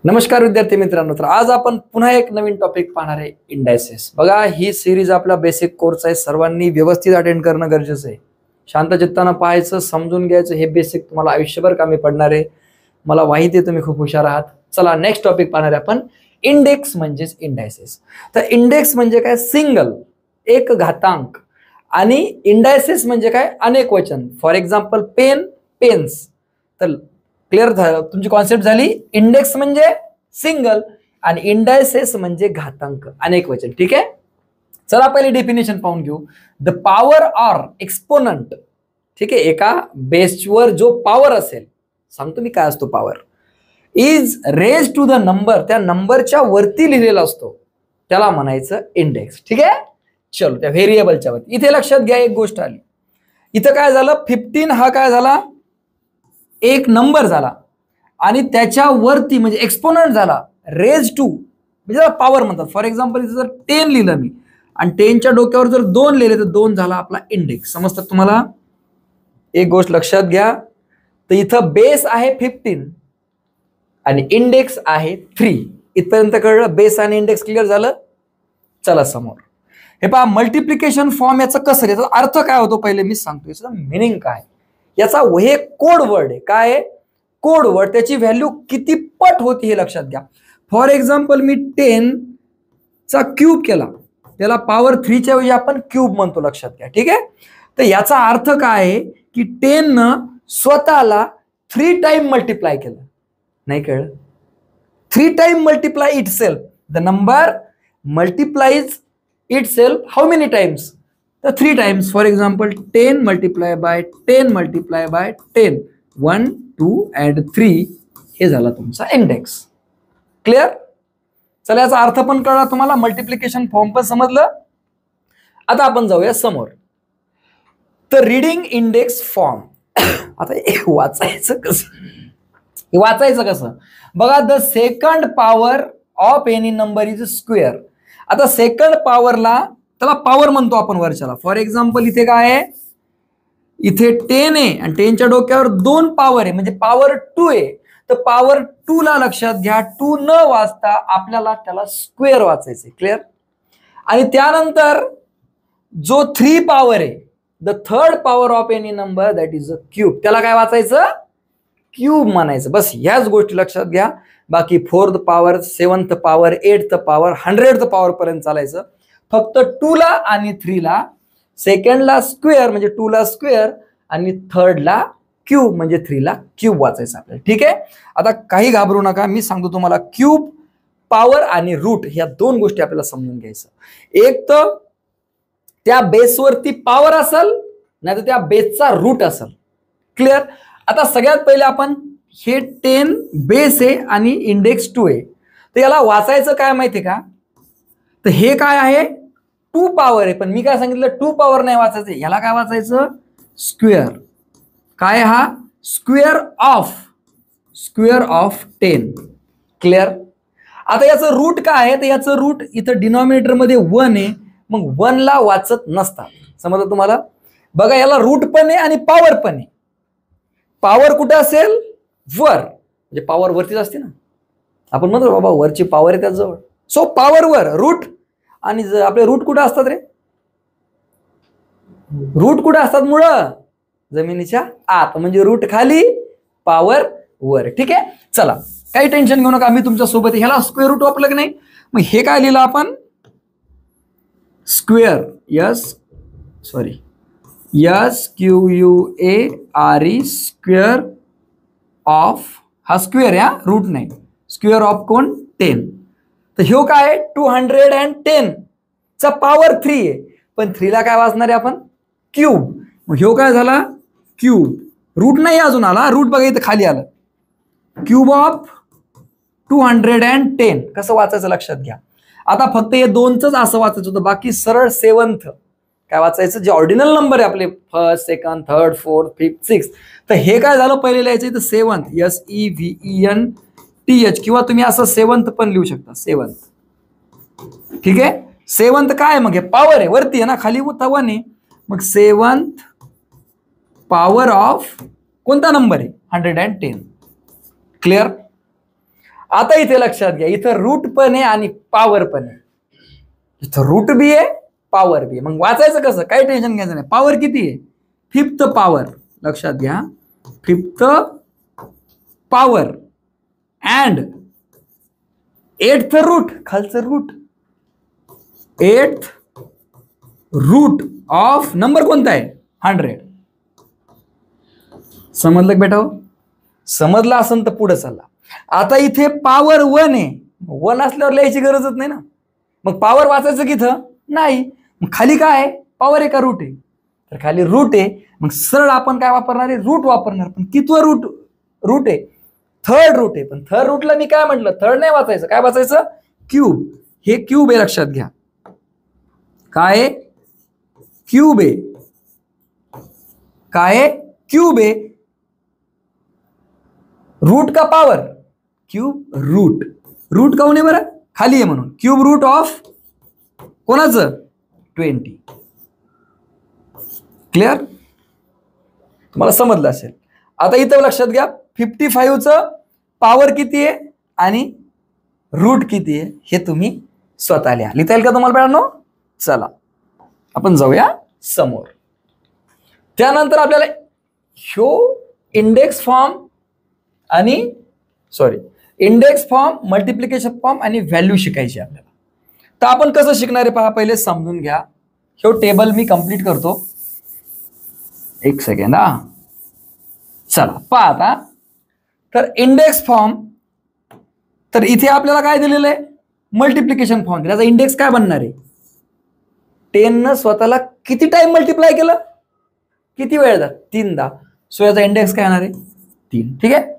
नमस्कार विद्यार्थी मित्रांनो, तर आज आपण पुन्हा एक नवीन टॉपिक पाहणार आहे, इंडायसेस. बघा, ही सिरीज आपला बेसिक कोर्स आहे. सर्वांनी व्यवस्थित अटेंड करणं गरजेचं आहे. शांत चित्तानं पाहायचं, समजून घ्यायचं. हे बेसिक तुम्हाला आयुष्यभर कामी पडणार आहे. मला माहिती आहे तुम्ही खूप हुशार आहात. चला नेक्स्ट टॉपिक पाहणार आहे आपण, इंडेक्स म्हणजेच इंडायसेस. तर इंडेक्स म्हणजे काय? सिंगल, एक घातांक. आणि इंडायसेस म्हणजे काय? अनेक वचन. For example pen, pens. तर क्लिअर तुमची कॉन्सेप्ट झाली. इंडेक्स म्हणजे सिंगल आणि इंडायसेस म्हणजे घातांक, अनेक वचन. ठीक आहे, चला पहिले डेफिनेशन पाहून घेऊ. The power or exponent. ठीक आहे, एका बेसवर जो पॉवर असेल, सांगतो मी काय असतो power, is raise to the number, त्या नंबरच्या वरती लिहिलेला असतो, त्याला म्हणायचं इंडेक्स. ठीक आहे, चलो त्या व्हेरिएबलच्या वरती. इथे लक्षात घ्या, एक गोष्ट आली. इथं काय झालं, 15 हा काय झाला, एक नंबर झाला आणि त्याच्या वरती म्हणजे एक्सपोनंट झाला, रेज टू म्हणजे पॉवर म्हणतात. फॉर एक्झाम्पल इथे जर 10 लिहिलं मी आणि 10च्या डोक्यावर जर 2 लिहिले तर 2 झाला आपला इंडेक्स. समजतात तुम्हाला? एक गोष्ट लक्षात घ्या, तर इथं बेस आहे 15 आणि इंडेक्स आहे 3. इथपर्यंत कळलं? बेस आणि इंडेक्स क्लिअर झालं. चला समोर हे पहा, मल्टिप्लिकेशन फॉर्म. याचं कसं, याचा अर्थ काय होतो पहिले मी सांगतो. याचं मिनिंग काय, याचा हे कोड वर्ड आहे. काय आहे? Code word. त्याची व्हॅल्यू किती पट होती हे लक्षात घ्या. फॉर एक्झाम्पल मी 10 चा क्यूब केला, त्याला पॉवर 3 च्या ऐवजी आपण क्यूब म्हणतो. लक्षात घ्या. ठीक आहे, तर याचा अर्थ काय आहे की 10 न स्वतःला 3 टाइम मल्टिप्लाय केलं. नाही कळलं? 3 time multiply it self. The number मल्टिप्लाइज it self how many times? तर 3 times. For example 10 multiply by 10 multiply by 10, 1 2 and 3 हे झाला तुमचा इंडेक्स. क्लिअर? चला, याचा अर्थ पण कळला तुम्हाला, मल्टिप्लिकेशन फॉर्म पण समजलं. आता आपण जाऊया समोर. तर रीडिंग इंडेक्स फॉर्म. आता वाचायचं कसं बघा. The second power of any number is square. आता सेकंड पॉवरला त्याला पॉवर म्हणतो आपण वरच्याला. फॉर एक्झाम्पल इथे काय आहे, इथे 10 आहे आणि 10च्या डोक्यावर 2 पॉवर आहे म्हणजे पॉवर 2 आहे. तर पॉवर 2 ला लक्षात घ्या, 2 न वाचता आपल्याला त्याला स्क्वेअर वाचायचे. क्लिअर? आणि त्यानंतर जो 3 पॉवर आहे, the third power of any number that is a cube, त्याला काय वाचायचं? क्यूब म्हणायचं. बस ह्याच गोष्टी लक्षात घ्या. बाकी 4th power, 7th power, 8th power, 100th power पर्यंत चालायचं. फक्त 2 ला आणि 3 ला, सेकंडला स्क्वेअर म्हणजे 2 ला स्क्वेअर आणि थर्डला क्यूब म्हणजे 3 ला क्यूब वाचायचं आपल्याला. ठीक आहे, आता काही घाबरू नका, मी सांगतो तुम्हाला. क्यूब, पॉवर आणि रूट ह्या 2 गोष्टी आपल्याला समजून घ्यायचं. एक तर त्या बेसवरती पॉवर असेल, नाही तर त्या बेसचा रूट असेल. क्लिअर? आता सगळ्यात पहिले आपण हे 10 बेस आहे आणि इंडेक्स 2 आहे, तर याला वाचायचं काय माहितीये का? तर हे काय आहे, 2 पॉवर आहे. पण मी काय सांगितलं, 2 पॉवर नाही वाचायचं, याला काय वाचायचं? स्क्वेअर. काय हा? Square of 10. क्लिअर? आता याचं रूट काय आहे, तर याचं रूट इथं डिनॉमिनेटर मध्ये 1 आहे, मग 1 ला वाचत नसतात. समजलं तुम्हाला? बघा, याला रूट पण आहे आणि पॉवर पण आहे. पॉवर कुठे असेल? वर, म्हणजे पॉवर वरतीच असते ना. आपण म्हणतो बाबा वरची पॉवर आहे त्याजवळ, सो पॉवर वर, रूट. आणि आपले रूट कुठे असतात रे? रूट कुठे असतात? मुळं जमिनीच्या आत, म्हणजे रूट खाली, पॉवर वर. ठीक आहे, चला काही टेन्शन घेऊ नका, मी तुमच्या सोबत. ह्याला स्क्वेअर रूट वापरलं की नाही, मग हे काय लिहिलं आपण? स्क्वेअर, SQUARE, स्क्वेअर ऑफ, हा स्क्वेअर या, रूट नाही. स्क्वेअर ऑफ कोण? 10. तर ह्यो काय? 210 चा पॉवर 3 आहे, पण 3 ला काय वाचणार आहे आपण? क्यूब. मग ह्यो काय झाला? क्यूब. रूट नाही अजून आला, रूट बघा इथं खाली आलं. क्यूब ऑफ 210 कसं वाचायचं लक्षात घ्या. आता फक्त हे 2च असं वाचायचं होतं, बाकी सरळ 7th काय वाचायचं? जे ऑर्डिनल नंबर आहे आपले, first, second, third, fourth, fifth, sixth. तर हे काय झालं, पहिले लिहायचं इथं 7th, SEVENTH, किंवा तुम्ही असं 7th पण लिहू शकता, 7th. ठीक आहे, 7th काय? मग हे पॉवर आहे, वरती आहे ना, खाली 1 आहे. मग 7th पॉवर ऑफ कोणता नंबर आहे? 110. क्लिअर? आता इथे लक्षात घ्या, इथं रूट पण आहे आणि पॉवर पण आहे. इथं रूट बी आहे, पॉवर बी आहे. मग वाचायचं कसं, काही टेन्शन घ्यायचं नाही. पॉवर किती आहे? 5th power. लक्षात घ्या, 5th power and 8th root, खालचं root, 8th root of number कोणता आहे? 100. समजलं बेटा? समजलं असेल तर पुढे चालला. आता इथे पॉवर 1 आहे, 1 असल्यावर लिहायची गरजच नाही ना. मग पॉवर वाचायचं की इथं नाही. मग खाली काय आहे? पॉवर आहे का रूट आहे? तर खाली रूट आहे. मग सरळ आपण काय वापरणार आहे? रूट वापरणार. पण कितवं रूट आहे? 3rd रूट आहे. पण 3rd रूटला मी काय म्हटलं? 3rd नाही वाचायचं, काय वाचायचं? क्यूब. हे क्यूब आहे, लक्षात घ्या. काय? क्यूब आहे. काय? क्यूब आहे. रूट का पॉवर? Cube route. रूट काऊन आहे बरं? खाली आहे म्हणून. क्यूब रूट ऑफ कोणाचं? 20. क्लिअर? तुम्हाला समजलं असेल. आता इथं लक्षात घ्या, 55चं पॉवर किती आहे आणि रूट किती आहे हे तुम्ही स्वतः लिहा. लिहिता येईल का तुम्हाला मिळालं? चला आपण जाऊया समोर. त्यानंतर आपल्याला ह्यो इंडेक्स फॉर्म मल्टिप्लिकेशन फॉर्म आणि व्हॅल्यू शिकायची आपल्याला. तर आपण कसं शिकणार आहे पहा, पहिले समजून घ्या. ह्यो टेबल मी कंप्लीट करतो. एक सेकंड हा. चला पहा आता. तर इंडेक्स फॉर्म, तर इथे आपल्याला काय दिलेलं आहे? Multiplication form. त्याचा इंडेक्स काय बनणार आहे? 10 न स्वतःला किती टाइम मल्टिप्लाय केलं? किती वेळदा? 3दा. सो याचा इंडेक्स काय येणार आहे? 3. ठीक आहे.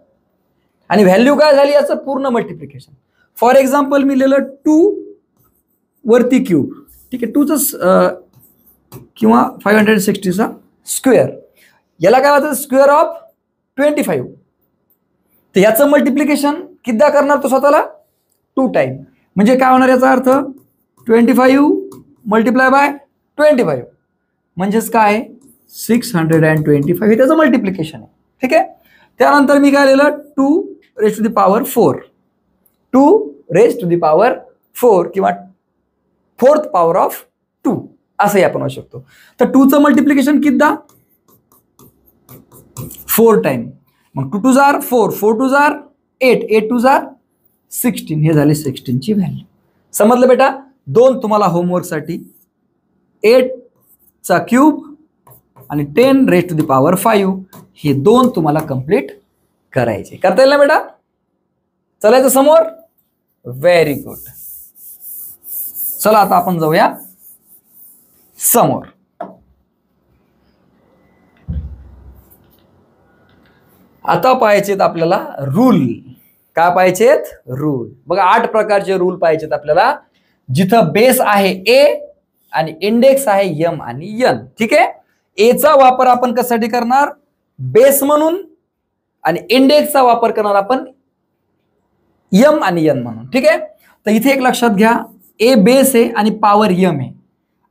आणि व्हॅल्यू काय झाली याचं? पूर्ण मल्टिप्लिकेशन. फॉर एक्झाम्पल मी लिहिलं 2 वरती क्यूब. ठीक आहे, 2चा किंवा 560चा स्क्वेअर. याला काय होतं? Square of 25. तर याचं मल्टिप्लिकेशन कितीदा करणार तो स्वतःला? 2 टाइम. म्हणजे काय होणार याचा अर्थ? 25 मल्टिप्लाय बाय 25 म्हणजेच काय? 625 हे त्याचं मल्टिप्लिकेशन आहे. ठीक आहे. त्यानंतर मी काय लिहिलं? 2 raised to the power 4. 2 raised to the power 4 किंवा 4th power of 2 असंही आपण म्हणू शकतो. तर 2चं मल्टिप्लिकेशन कितीदा? 4 टाइम. मग 2 2 जार 4, 4 2 जार 8, 8 2 जार 16. हे झाले 16 ची व्हॅल्यू. समजलं बेटा? 2 तुम्हाला होमवर्क साठी. 8 चा क्यूब आणि 10 raised to the power 5 हे 2 तुम्हाला कंप्लीट करायचे. करता येईल ना बेटा? चलायचं समोर. Very good. चला आता आपण जाऊया समोर. आता पाहायचेत आपल्याला रूल. काय पाहायचेत? रूल. बघा 8 प्रकारचे रूल पाहायचेत आपल्याला. जिथं बेस आहे ए आणि इंडेक्स आहे एम आणि एन. ठीक आहे. एचा वापर आपण कशासाठी करणार? बेस म्हणून. आणि इंडेक्सचा वापर करणार आपण एम आणि एन म्हणून. ठीक आहे. तर इथे एक लक्षात घ्या, ए बेस आहे आणि पॉवर एम आहे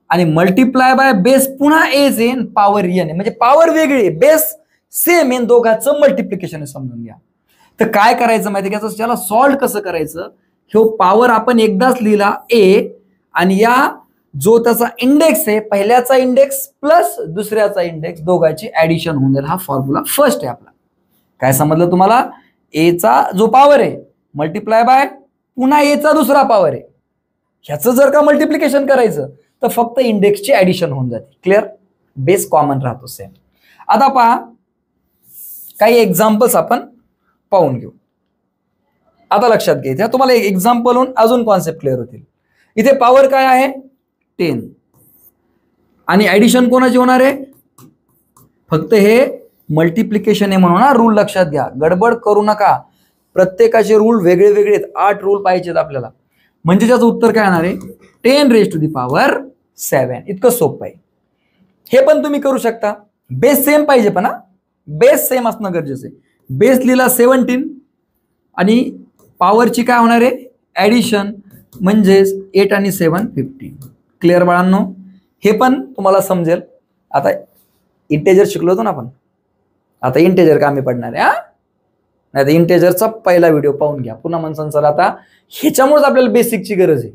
आणि मल्टिप्लाय बाय बेस पुन्हा एज आहे आणि पॉवर एन आहे. म्हणजे पॉवर वेगळी आहे, बेस सेम आहे, दोघांचं मल्टिप्लिकेशन आहे. समजून घ्या. तर काय करायचं माहिती आहे का? त्याला सॉल्व्ह कसं करायचं? ह्यो पॉवर आपण एकदाच लिहिला ए आणि या जो त्याचा इंडेक्स आहे, पहिल्याचा इंडेक्स प्लस दुसऱ्याचा इंडेक्स दोघांची ऍडिशन होऊन जाईल. हा फॉर्म्युला फर्स्ट आहे आपला. काय समजलं तुम्हाला? ए चा जो पॉवर आहे मल्टिप्लाय बाय पुन्हा ए चा दुसरा पॉवर आहे, ह्याचं जर का मल्टिप्लिकेशन करायचं तर फक्त इंडेक्सची ऍडिशन होऊन जाते. क्लिअर? बेस कॉमन राहतो सेम. आता पहा काही एक्झाम्पल्स आपण पाहून घेऊ. आता लक्षात घ्या, तुम्हाला एक एक्झाम्पल होऊन अजून कॉन्सेप्ट क्लिअर होतील. इथे पॉवर काय आहे? 10 आणि ऍडिशन कोणाची होणार आहे? फक्त हे मल्टिप्लिकेशन आहे म्हणून हा रूल लक्षात घ्या. गडबड करू नका. प्रत्येकाचे रूल वेगळे वेगळे आहेत. 8 रूल पाहिजेत आपल्याला. म्हणजे त्याचं उत्तर काय येणार आहे? 10 raised to the power 7. इतकं सोपं आहे. हे पण तुम्ही करू शकता. बेस सेम पाहिजे पण हा, बेस सेम असणं गरजेचं आहे. बेस लिहिला 17 आणि पॉवरची काय होणार आहे? ऍडिशन. म्हणजेच 8 आणि 7 15. क्लिअर बाळांनो? हे पण तुम्हाला समजेल. आता इंटेजर शिकलो होतो ना आपण, आता इंटेजर कामी पडणार आहे. नाही तर इंटेजरचा पहिला व्हिडिओ पाहून घ्या. पुन्हा म्हणसान सर आता ह्याच्यामुळेच आपल्याला बेसिकची गरज आहे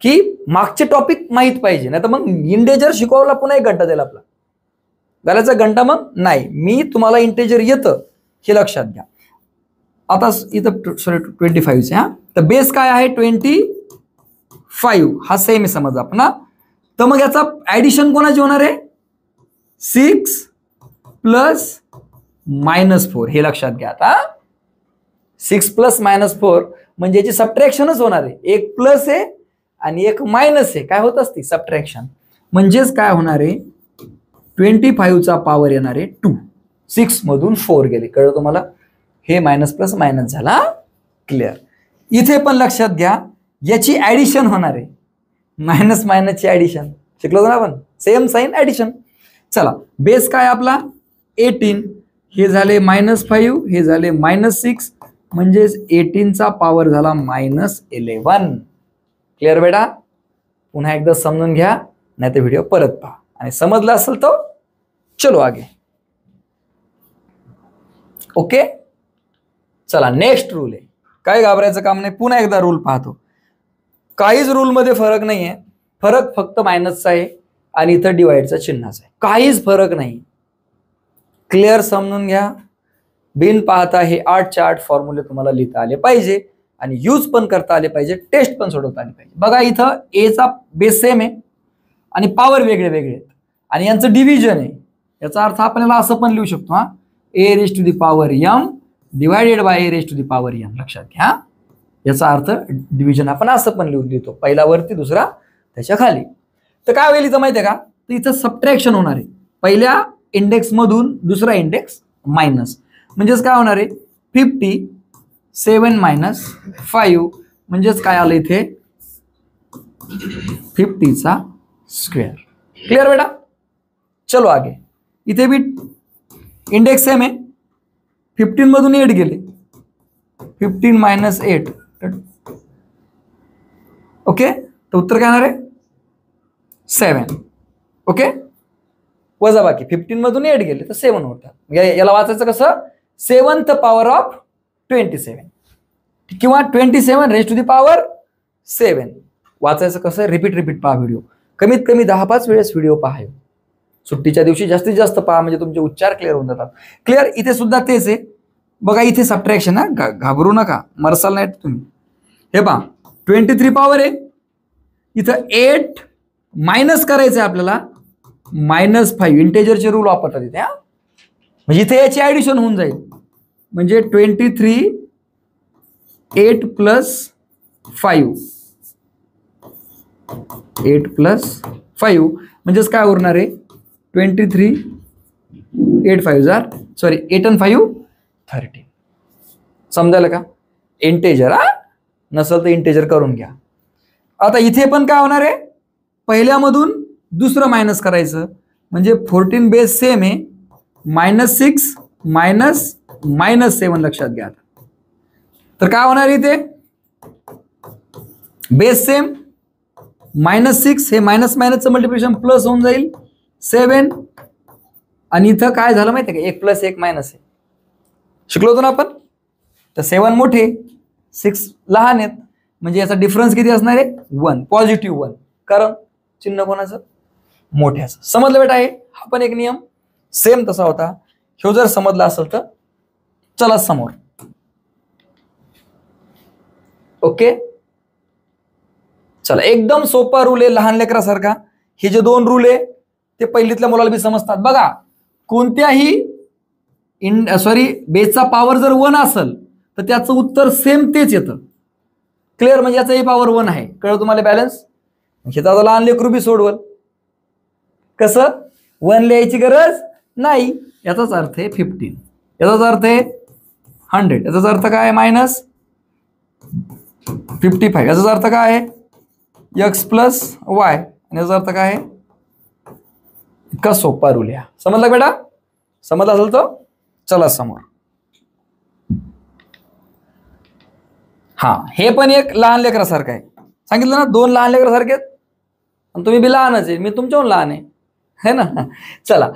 की मागचे टॉपिक माहित पाहिजे, नाही तर मग इंटेजर शिकवायला पुन्हा 1 घंटा जाईल आपला. घालायचा घंटा मग नाही. मी तुम्हाला इंटेजर येतं हे लक्षात घ्या. आता इथं सॉरी 25 हा, तर बेस काय आहे 25 हा सेम आहे समज आपण ना. तर मग याचा ऍडिशन कोणाची होणार आहे 6 प्लस -4 हे लक्षात घ्या. आता 6 प्लस -4 म्हणजे याची सबट्रॅक्शनच होणार आहे. एक प्लस आहे आणि एक मायनस आहे, काय होत असते सबट्रॅक्शन. म्हणजेच काय होणार आहे 25चा पॉवर येणार आहे 2. 6 मधून 4 गेले, कळलं तुम्हाला. हे मायनस प्लस मायनस झाला. क्लिअर. इथे पण लक्षात घ्या याची ऍडिशन होणार आहे. मायनस मायनसची ऍडिशन शिकलो ना आपण, सेम साइन ऍडिशन. चला बेस काय आपला 18, हे झाले -5, हे झाले -6 म्हणजेच 18चा पॉवर झाला -11. क्लिअर बेटा. पुन्हा एकदा समजून घ्या, नाही तर व्हिडिओ परत पहा आणि समजलं असेल तर चलो आगे. ओके चला नेक्स्ट रूल आहे. काय घाबरायचं काम नाही. पुन्हा एकदा रूल पाहतो. काहीच रूल मध्ये फरक नाहीये. फरक फक्त मायनसचा आहे आणि इथं डिवाइडचा चिन्हाचा आहे. काहीच फरक नाही. क्लिअर समजून घ्या. बिन पाहता हे 8च्या 8 फॉर्म्युले तुम्हाला लिहिता आले पाहिजे आणि यूज पण करता आले पाहिजे, टेस्ट पण सोडवता आली पाहिजे. बघा इथं एचा बेस सेम आहे आणि पॉवर वेगळे वेगळे आहेत आणि यांचं डिव्हिजन आहे. याचा अर्थ आपल्याला असं पण लिहू शकतो हा a raised to the power m divided by a raised to the power n. लक्षात घ्या याचा अर्थ डिव्हिजन आपण असं पण लिहितो, पहिला वरती दुसरा त्याच्या खाली. तर काय होईल इथं माहितीये का, तर इथं सबट्रॅक्शन होणार आहे. पहिल्या इंडेक्स मधून दुसरा इंडेक्स मायनस, म्हणजेच काय होणार आहे 57 - 5 म्हणजेच काय आलं इथे 50चा स्क्वेअर. क्लिअर बेटा. चलो आगे. इथे भी इंडेक्स सेम आहे. 15 मधून 8 गेले, 15 - 8 ओके. तर उत्तर काय येणार आहे 7. ओके वजा बाकी 15 मधून 8 गेले तर 7 होतात. याला वाचायचं कसं 7th पॉवर ऑफ 27 किंवा 27 रेज टू दी पॉवर 7 वाचायचं कसं. रिपीट पहा व्हिडिओ. कमीत कमी 10-5 वेळेस व्हिडिओ पहा. सुट्टीच्या दिवशी जास्तीत जास्त पहा म्हणजे तुमचे उच्चार क्लिअर होऊन जातात. क्लिअर. इथे सुद्धा तेच आहे बघा. इथे सबट्रॅक्शन हा, घाबरू नका, मरसाल नाही तुम्ही. हे पहा 23 पॉवर आहे. इथं 8 मायनस करायचं आहे आपल्याला -5. इंटेजरचे रूल वापरतात इथे. म्हणजे इथे याची ऍडिशन होऊन जाईल. म्हणजे 23 8 + 5 8 + 5 म्हणजेच काय उरणार आहे 23 8 and 5 13. समजायला का. इंटेजर हा नसेल तर इंटेजर करून घ्या. आता इथे पण काय होणार आहे पहिल्यामधून दुसरं मायनस करायचं म्हणजे 14 बेस सेम आहे -6 -7 लक्षात घ्या. तर काय होणार इथे बेस सेम -6 हे मायनस मायनसचं मल्टिप्लिकेशन प्लस होऊन जाईल 7 आणि इथं काय झालं माहिती आहे का 1 + 1 मायनस आहे. शिकलो होतो ना आपण. तर 7 मोठे 6 लहान आहेत म्हणजे याचा डिफरन्स किती असणार आहे 1 पॉझिटिव्ह 1 कारण चिन्ह कोणाचं मोठ्याचं. समजलं बेटा. आहे हा पण एक नियम सेम तसा होता. ह्यो जर समजला असेल तर चला समोर. ओके चला एकदम सोपा रूल आहे लहान लेकरासारखा. हे जे 2 रूल आहे ते पहिलीतल्या मुलाला बी समजतात. बघा कोणत्याही बेसचा पॉवर जर 1 असेल तर त्याचं उत्तर सेम तेच येतं. क्लिअर. म्हणजे याचा पॉवर 1 आहे. कळलं तुम्हाला बॅलन्स. हे तर लहान लेकरू बी सोडवल कसं 1 लिहायची गरज नाही. याचाच अर्थ आहे 15. याचाच अर्थ आहे 100. याचाच अर्थ काय आहे -55. याचाच अर्थ काय आहे x + y आणि याचा अर्थ काय आहे. इतका सोपा रूल आहे. समजला बेटा. समजला असेल तर चला समोर. हा हे पण एक लहान लेकरासारखं आहे. सांगितलं ना 2 लहान लेकरासारखे आहेत आणि तुम्ही बी लहानच आहे. मी तुमच्याहून लहान आहे है ना. चला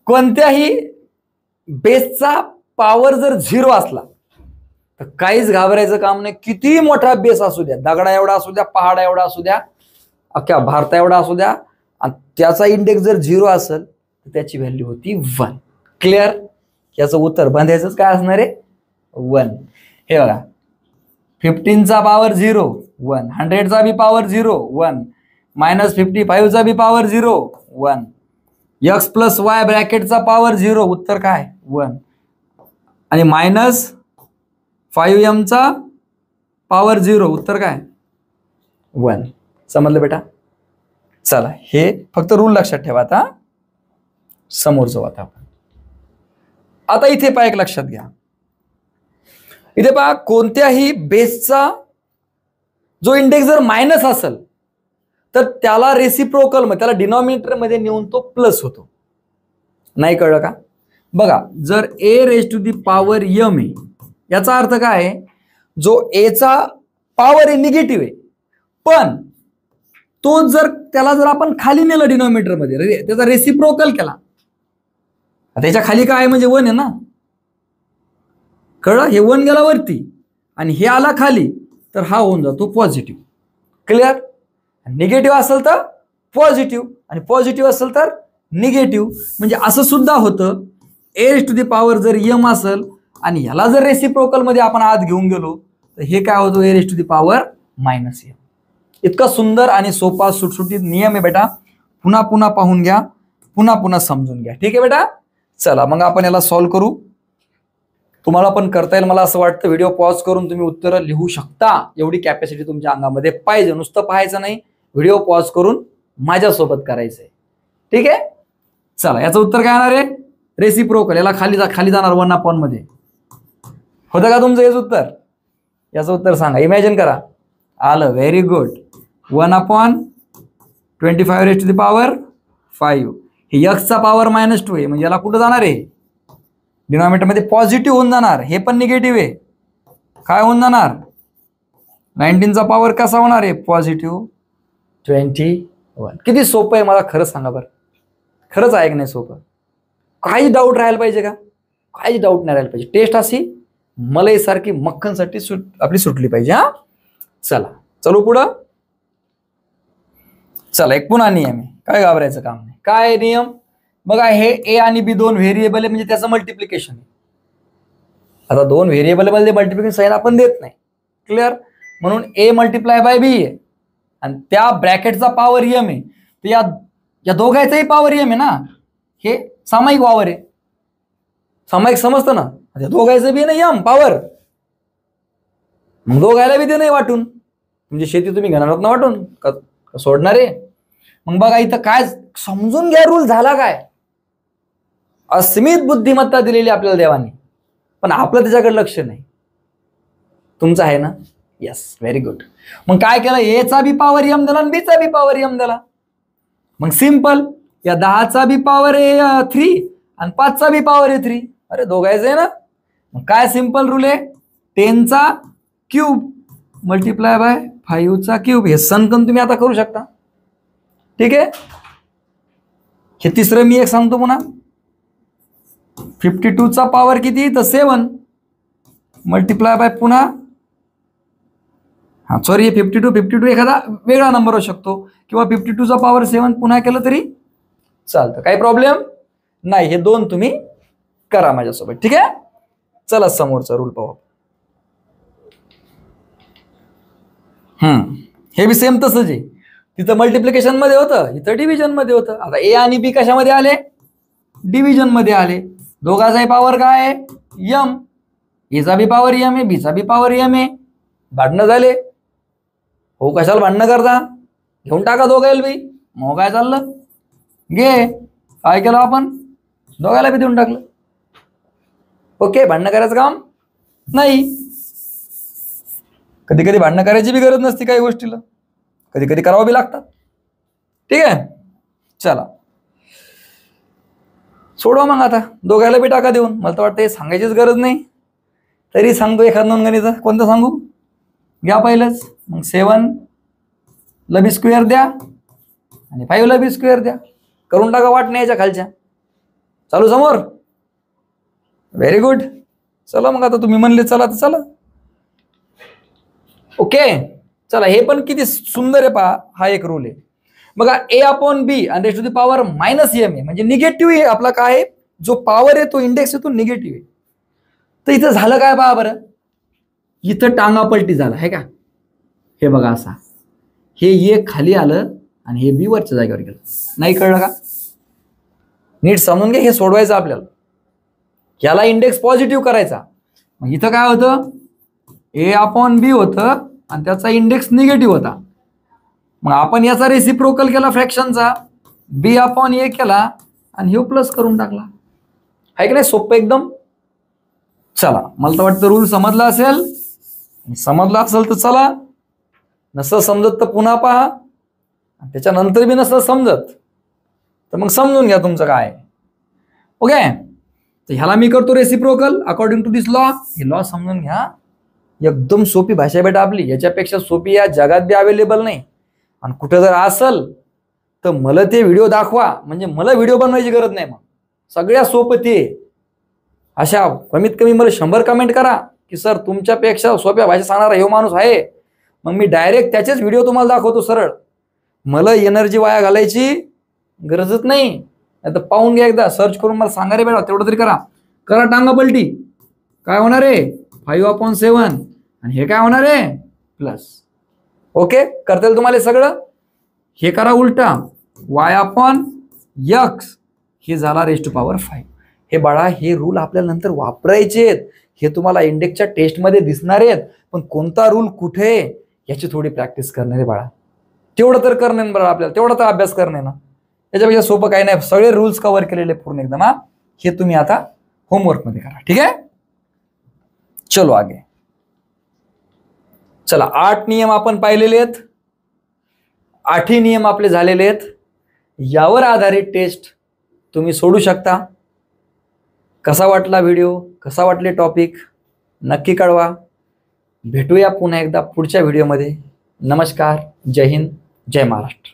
कोणत्याही बेसचा पॉवर जर 0 असला तर काहीच घाबरायचं काम नाही. किती मोठा बेस असू द्या, दगडा एवढा असू द्या, पहाडा एवढा असू द्या, अख्ख्या भारता एवढा असू द्या, आणि त्याचा इंडेक्स जर 0 असेल तर त्याची व्हॅल्यू होती 1. क्लिअर? याचं उत्तर बांधायचंच काय असणार आहे? 1. हे बघा, 15चा पॉवर 0 1, 100चा बी पॉवर 0 1, -55चा बी पॉवर 0 1, x + y ब्रॅकेटचा पॉवर 0, उत्तर काय? 1. आणि -5m चा पॉवर 0, उत्तर काय? 1. समजलं बेटा? चला, हे फक्त रूल लक्षात ठेवा. आता समोर जाऊ. आता इथे पहा, एक लक्षात घ्या. इथे पहा, कोणत्याही बेसचा जो इंडेक्स जर मायनस असेल तर त्याला रेसिप्रोकल मध्ये, त्याला डिनॉमिनेटर मध्ये नेऊन तो प्लस होतो. नाही कळलं का? बघा, जर a⁻m आहे, याचा अर्थ काय आहे? जो a चा पॉवर आहे निगेटिव्ह आहे, पण तो जर त्याला जर आपण खाली नेलं डिनॉमिनेटर मध्ये, त्याचा रेसिप्रोकल केला, त्याच्या खाली काय आहे म्हणजे 1 आहे ना. कळलं? हे 1 गेला वरती आणि हे आला खाली, तर हा होऊन जातो पॉझिटिव्ह. क्लिअर? निगेटिव्ह असेल तर पॉझिटिव्ह आणि पॉझिटिव्ह असेल तर निगेटिव्ह. म्हणजे असं सुद्धा होतं, a⁻m जर m असेल आणि ह्याला जर रेसिप्रोकल मध्ये आपण आत घेऊन गेलो तर हे काय होतं? a⁻m. इतका सुंदर आणि सोपा सुटसुटीत नियम आहे बेटा. पुन्हा पुन्हा पाहून घ्या, पुन्हा पुन्हा समजून घ्या. ठीक आहे बेटा? चला मग आपण याला सॉल्व्ह करू. तुम्हाला पण करता येईल मला असं वाटतं. व्हिडिओ पॉज करून तुम्ही उत्तर लिहू शकता, एवढी कॅपॅसिटी तुमच्या अंगामध्ये पाहिजे. नुसतं पाहायचं नाही, व्हिडिओ पॉज करून माझ्यासोबत करायचंय. ठीक आहे? चला, याचं उत्तर काय येणार आहे? रेसिप्रोकल. याला खाली जाणार 1/1 मध्ये. होतं का तुमचं हेच उत्तर? याचं उत्तर सांगा, इमॅजिन करा. आलं, व्हेरी गुड. 1/25 हे x चा पॉवर -2 आहे, म्हणजे याला कुठं जाणार आहे? डिनॉमिनेटर मध्ये पॉझिटिव्ह होऊन जाणार. हे पण निगेटिव्ह आहे, काय होऊन जाणार? 19चा पॉवर कसा होणार आहे? +21. किती सोपं आहे, मला खरं सांगा बरं. खरंच आहे की नाही सोपं? काही डाऊट राहायला पाहिजे का? काही डाऊट नाही राहायला पाहिजे. टेस्ट अशी मलाई सारखी मक्खनसाठी आपली सुटली पाहिजे. हा, चला चलो पुढं. चला, एक पुन्हा नियम आहे, काय घाबरायचं काम नाही. काय नियम? बघा, हे a आणि b दोन व्हेरिएबल आहे, म्हणजे त्याचं मल्टिप्लिकेशन आहे. आता दोन व्हेरिएबल मध्ये मल्टिप्लिकेशन साइन आपण देत नाही. क्लिअर? म्हणून a × b आहे आणि त्या ब्रॅकेटचा पॉवर m आहे, तर या दोघांचाही पॉवर m आहे ना. हे सामायिक वावर आहे, सामायिक समजतं ना. दोघांचं बी नाही m पॉवर, मग दोघायला बी ते नाही वाटून. म्हणजे शेती तुम्ही घेणार आहोत ना वाटून का सोडणार आहे? मग बघा, इथं काय समजून घ्या, रूल झाला काय? असीमित बुद्धिमत्ता दिलेली आपल्याला देवाने, पण आपलं त्याच्याकडे लक्ष नाही. तुमचं आहे ना? Yes, very good. मग काय केलं? a चा बी पॉवर m दिला आणि b चा बी पॉवर m दिला. मग सिंपल, या 10चा बी पॉवर आहे 3 आणि 5चा बी पॉवर आहे 3. अरे दोघायचं आहे ना. मग काय सिंपल रूल आहे? 10चा क्यूब × 5चा क्यूब. हे सनकन तुम्ही आता करू शकता. ठीक आहे? हे तिसरं मी एक सांगतो पुन्हा. 52चा पॉवर किती? तर 7 × पुन्हा, हा सॉरी, 52 एखादा वेगळा नंबर असू शकतो, किंवा 52चा पॉवर 7 पुन्हा केलं तरी चालतं, काही प्रॉब्लेम नाही. हे दोन तुम्ही करा माझ्यासोबत. ठीक आहे? चला समोरचा रूल पाहू. हे बी सेम तसंच आहे. तिथं मल्टिप्लिकेशन मध्ये होतं, इथं डिव्हिजन मध्ये होतं. आता a आणि b कशामध्ये आले? डिव्हिजन मध्ये आले. दोघांचाही पॉवर काय आहे? m. a चा बी पॉवर m आहे, b चा बी पॉवर m आहे. भांडणं झाले हो, कशाला भांडणं करता? घेऊन टाका दोघायला बी. मग काय चाललं? घे. काय केलं आपण? दोघायला बी देऊन टाकलं. ओके, भांडणं करायचं काम नाही. कधी कधी भांडणं करायची बी गरज नसते काही गोष्टीला, कधी कधी करावं बी लागतात. ठीक आहे? चला सोडवा मग. आता दोघायला बी टाका देऊन. मला तर वाटतं हे सांगायचीच गरज नाही, तरी सांगतो एखाद दोन गणित. कोणतं सांगू? घ्या पहिलंच. मग 7 ला बी स्क्वेअर द्या आणि 5 ला बी स्क्वेअर द्या. करून टाका वाट नाही याच्या खालच्या. चालू समोर. Very good. चला मग आता तुम्ही म्हणले चला तर चला. ओके चला, हे पण किती सुंदर आहे पहा. हा एक रूल आहे बघा, A/B आणि raise to the power -m आहे म्हणजे निगेटिव्ह आहे आपला. काय आहे, जो पॉवर आहे तो इंडेक्स आहे तो निगेटिव्ह आहे. तर इथं झालं काय पहा बरं, इथं टांगा पलटी झाला आहे का. हे बघा असा, हे A खाली आलं आणि हे B वरच्या जागेवर गेलं. नाही कळलं का, नीट समजून घ्या. हे सोडवायचं आपल्याला, याला इंडेक्स पॉझिटिव्ह करायचा. मग इथं काय होतं, A/B होतं आणि त्याचा इंडेक्स निगेटिव्ह होता. मग आपण याचा रेसिप्रोकल केला फ्रॅक्शनचा, B/A केला आणि हे प्लस करून टाकला. आहे की नाही, सोपं एकदम. चला, मला तर वाटतं रूल समजला असेल. समजला असेल तर चला, नसं समजत तर पुन्हा पहा, त्याच्यानंतर बी नसलं समजत तर मग समजून घ्या तुमचं काय. ओके, तर ह्याला मी करतो reciprocal according to this law. हे लॉ समजून घ्या, एकदम सोपी भाषा बेटा आपली. याच्यापेक्षा सोपी या जगात बी अवेलेबल नाही. आणि कुठं जर असल तर मला ते व्हिडिओ दाखवा, म्हणजे मला व्हिडिओ बनवायची गरज नाही. मग सगळ्यात सोपं ते. अशा कमीत कमी मला 100 कमेंट करा की सर तुमच्यापेक्षा सोप्या भाषेत सांगणारा हे माणूस आहे. मग मी डायरेक्ट त्याचेच व्हिडिओ तुम्हाला दाखवतो सरळ. मला एनर्जी वाया घालायची गरजच नाही. नाही तर पाहून घ्या एकदा, सर्च करून मला सांगा रे बेटा, तेवढं तरी करा. करा टांगा पलटी. काय होणार आहे 5/7 आणि हे काय होणार आहे प्लस. ओके, करता येईल तुम्हाला सगळं. हे करा उलटा, y/x हे झाला रेज टू पॉवर 5. हे बाळा, हे रूल आपल्याला नंतर वापरायचे आहेत. हे तुम्हाला इंडेक्सच्या टेस्टमध्ये दिसणार आहेत. पण कोणता रूल कुठे याची थोडी प्रॅक्टिस करणार आहे बाळा. तेवढं तर करणे बरं आपल्याला, तेवढा तर अभ्यास करणे ना. त्याच्यापेक्षा सोपं काही नाही. सगळे रूल्स कव्हर केलेले पूर्ण एकदम. हा, हे तुम्ही आता होमवर्क मध्ये करा. ठीक आहे, चलो आगे. चला, 8 नियम आपण पाहिलेले आहेत. 8ही नियम आपले झालेले आहेत. यावर आधारित टेस्ट तुम्ही सोडू शकता. कसा वाटला व्हिडिओ, कसा वाटले टॉपिक नक्की कळवा. भेटूया पुन्हा एकदा पुढच्या व्हिडिओमध्ये. नमस्कार, जय हिंद, जय महाराष्ट्र.